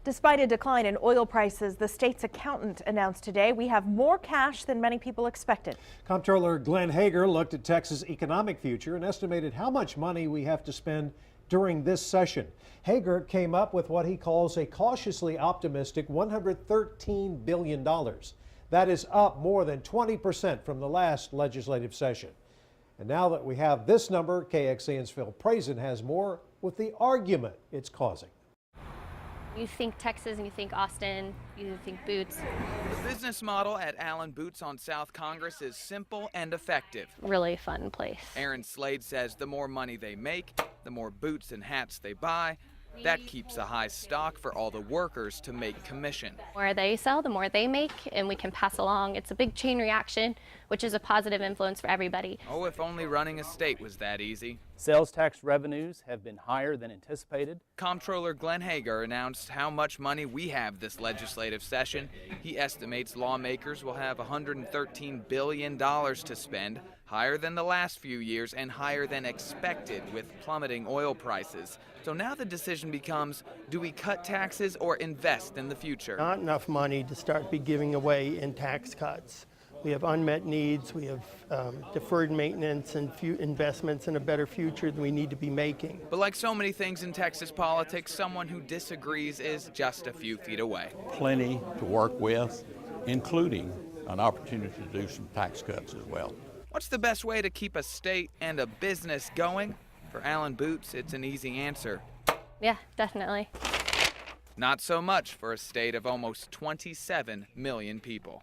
Despite a decline in oil prices, the state's accountant announced today we have more cash than many people expected. Comptroller Glenn Hegar looked at Texas' economic future and estimated how much money we have to spend during this session. Hegar came up with what he calls a cautiously optimistic $113 billion. That is up more than 20% from the last legislative session. And now that we have this number, KXAN's Phil Prazen has more with the argument it's causing. You think Texas and you think Austin, you think Boots. The business model at Allen Boots on South Congress is simple and effective. Really fun place. Aaron Slade says the more money they make, the more boots and hats they buy. That keeps a high stock for all the workers to make commission. The more they sell, the more they make, and we can pass along. It's a big chain reaction, which is a positive influence for everybody. Oh, if only running a state was that easy. Sales tax revenues have been higher than anticipated. Comptroller Glenn Hegar announced how much money we have this legislative session. He estimates lawmakers will have $113 billion to spend, higher than the last few years and higher than expected with plummeting oil prices. So now the decision becomes, do we cut taxes or invest in the future? Not enough money to start be giving away in tax cuts. We have unmet needs, we have deferred maintenance and investments in a better future than we need to be making. But like so many things in Texas politics, someone who disagrees is just a few feet away. Plenty to work with, including an opportunity to do some tax cuts as well. What's the best way to keep a state and a business going? For Allen Boots, it's an easy answer. Yeah, definitely. Not so much for a state of almost 27 million people.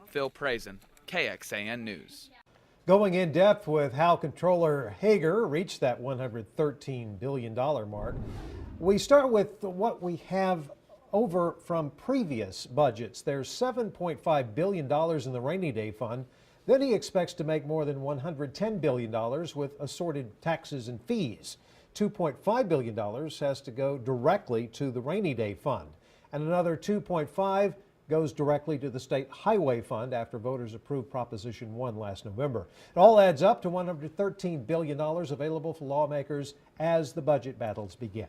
Phil Prazen, KXAN News. Going in depth with how Comptroller Hegar reached that $113 billion mark, we start with what we have over from previous budgets. There's $7.5 billion in the rainy day fund. Then he expects to make more than $110 billion with assorted taxes and fees. $2.5 billion has to go directly to the rainy day fund, and another $2.5 goes directly to the state highway fund after voters approved Proposition 1 last November. It all adds up to $113 billion available for lawmakers as the budget battles begin.